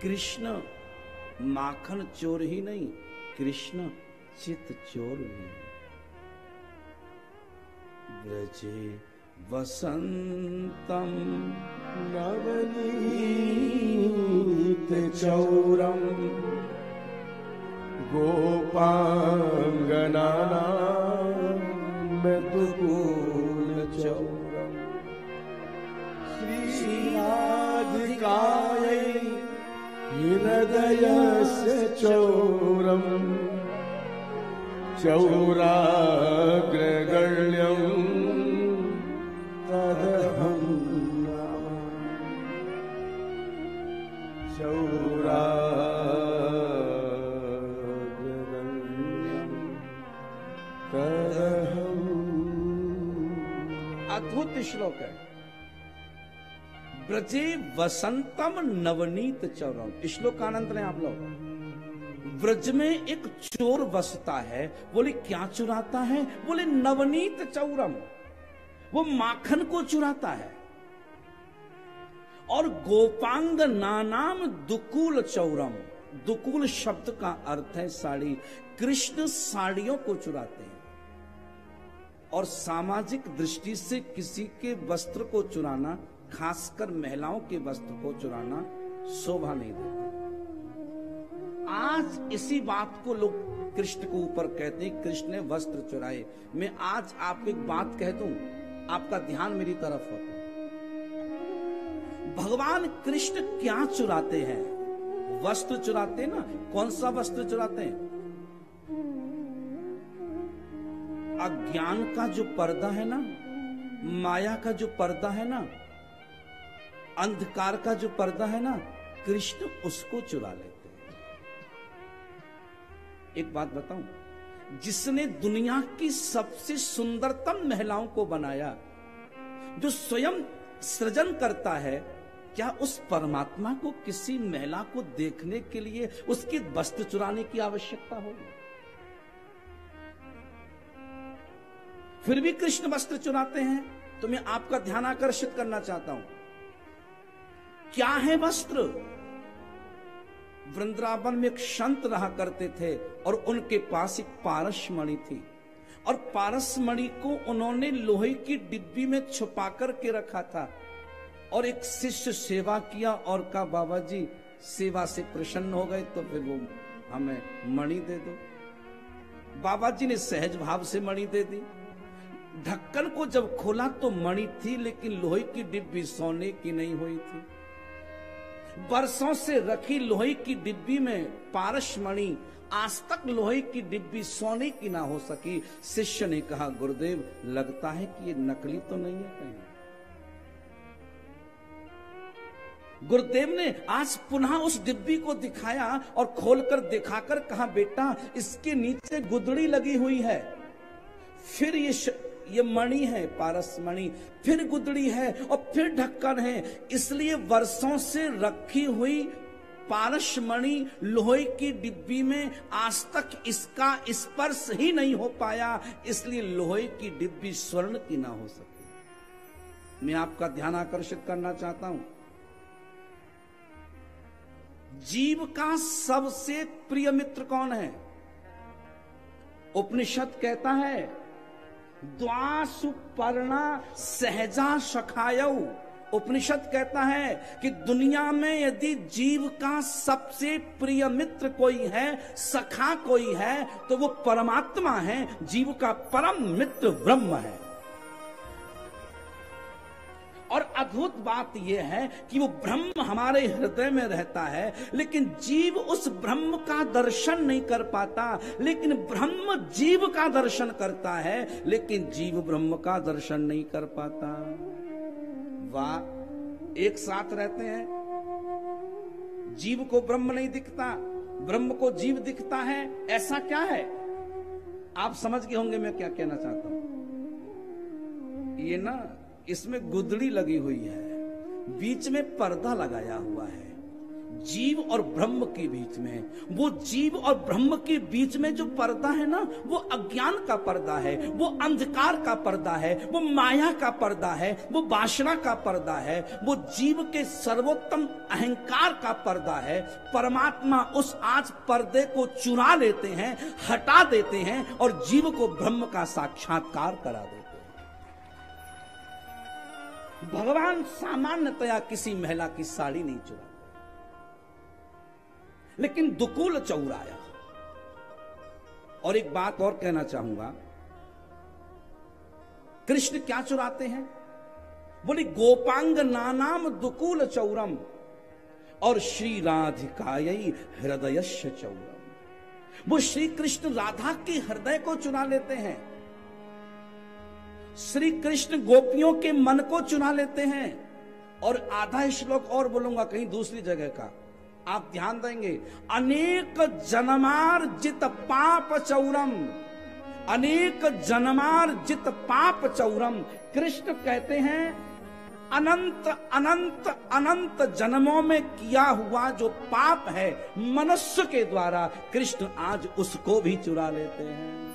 कृष्ण माखन चोर ही नहीं, कृष्ण चित चोर भी। ब्रजे वसंतम नवनीत चौरम गोपांगनानां मृदुकूल चौरम श्रीराधिकायै हृदयस्य चौरम चौराग्रगण्यं तदहं चौराग्रगण्यं तदहं। अद्भुत श्लोक है। ब्रजे वसंतम नवनीत चौरम। श्लोक का आनंद लें आप लोग। ब्रज में एक चोर बसता है। बोले क्या चुराता है? बोले नवनीत चौरम, वो माखन को चुराता है। और गोपांग नानाम दुकूल चौरम। दुकूल शब्द का अर्थ है साड़ी। कृष्ण साड़ियों को चुराते हैं। और सामाजिक दृष्टि से किसी के वस्त्र को चुराना, खासकर महिलाओं के वस्त्र को चुराना शोभा नहीं देता। आज इसी बात को लोग कृष्ण के ऊपर कहते हैं, कृष्ण ने वस्त्र चुराए। मैं आज आपको एक बात कह दूं, आपका ध्यान मेरी तरफ हो। भगवान कृष्ण क्या चुराते हैं? वस्त्र चुराते हैं ना। कौन सा वस्त्र चुराते हैं? अज्ञान का जो पर्दा है ना, माया का जो पर्दा है ना, अंधकार का जो पर्दा है ना, कृष्ण उसको चुरा लेते हैं। एक बात बताऊं, जिसने दुनिया की सबसे सुंदरतम महिलाओं को बनाया, जो स्वयं सृजन करता है, क्या उस परमात्मा को किसी महिला को देखने के लिए उसके वस्त्र चुराने की आवश्यकता होगी? फिर भी कृष्ण वस्त्र चुराते हैं। तो मैं आपका ध्यान आकर्षित करना चाहता हूं, क्या है वस्त्र? वृंदावन में एक संत रहा करते थे और उनके पास एक पारसमणि थी। और पारसमणि को उन्होंने लोहे की डिब्बी में छुपा करके रखा था। और एक शिष्य सेवा किया और कहा, बाबा जी सेवा से प्रसन्न हो गए तो फिर वो हमें मणि दे दो। बाबा जी ने सहज भाव से मणि दे दी। ढक्कन को जब खोला तो मणि थी, लेकिन लोहे की डिब्बी सोने की नहीं हुई थी। बरसों से रखी लोहे की डिब्बी में पारसमणि, आज तक लोहे की डिब्बी सोने की ना हो सकी। शिष्य ने कहा, गुरुदेव लगता है कि ये नकली तो नहीं है कहीं। गुरुदेव ने आज पुनः उस डिब्बी को दिखाया और खोलकर दिखाकर कहा, बेटा इसके नीचे गुदड़ी लगी हुई है। फिर ये मणि है, पारसमणि, फिर गुदड़ी है और फिर ढक्कन है। इसलिए वर्षों से रखी हुई पारसमणि लोहे की डिब्बी में आज तक इसका स्पर्श ही नहीं हो पाया। इसलिए लोहे की डिब्बी स्वर्ण की ना हो सकी। मैं आपका ध्यान आकर्षित करना चाहता हूं, जीव का सबसे प्रिय मित्र कौन है? उपनिषद कहता है, द्वासुपर्णा सहजा सखायौ। उपनिषद कहता है कि दुनिया में यदि जीव का सबसे प्रिय मित्र कोई है, सखा कोई है, तो वो परमात्मा है। जीव का परम मित्र ब्रह्म है। और अद्भुत बात यह है कि वो ब्रह्म हमारे हृदय में रहता है, लेकिन जीव उस ब्रह्म का दर्शन नहीं कर पाता। लेकिन ब्रह्म जीव का दर्शन करता है, लेकिन जीव ब्रह्म का दर्शन नहीं कर पाता। वाह, एक साथ रहते हैं। जीव को ब्रह्म नहीं दिखता, ब्रह्म को जीव दिखता है। ऐसा क्या है? आप समझ गए होंगे मैं क्या कहना चाहता हूं। ये ना, इसमें गुदड़ी लगी हुई है, बीच में पर्दा लगाया हुआ है। जीव और ब्रह्म के बीच में, वो जीव और ब्रह्म के बीच में जो पर्दा है ना, वो अज्ञान का पर्दा है, वो अंधकार का पर्दा है, वो माया का पर्दा है, वो वासना का पर्दा है, वो जीव के सर्वोत्तम अहंकार का पर्दा है। परमात्मा उस आज पर्दे को चुरा लेते हैं, हटा देते हैं और जीव को ब्रह्म का साक्षात्कार करा देते हैं। भगवान सामान्यतया किसी महिला की साड़ी नहीं चुराते, लेकिन दुकूल चौराया। और एक बात और कहना चाहूंगा, कृष्ण क्या चुराते हैं? बोली गोपांग नानाम दुकूल चौरम और श्री राधिकायै हृदयस्य चौरम। वो श्री कृष्ण राधा के हृदय को चुरा लेते हैं, श्री कृष्ण गोपियों के मन को चुरा लेते हैं। और आधा श्लोक और बोलूंगा कहीं दूसरी जगह का, आप ध्यान देंगे। अनेक जन्मार्जित पाप चौरम, अनेक जन्मार्जित पाप चौरम। कृष्ण कहते हैं अनंत अनंत अनंत जन्मों में किया हुआ जो पाप है मनुष्य के द्वारा, कृष्ण आज उसको भी चुरा लेते हैं।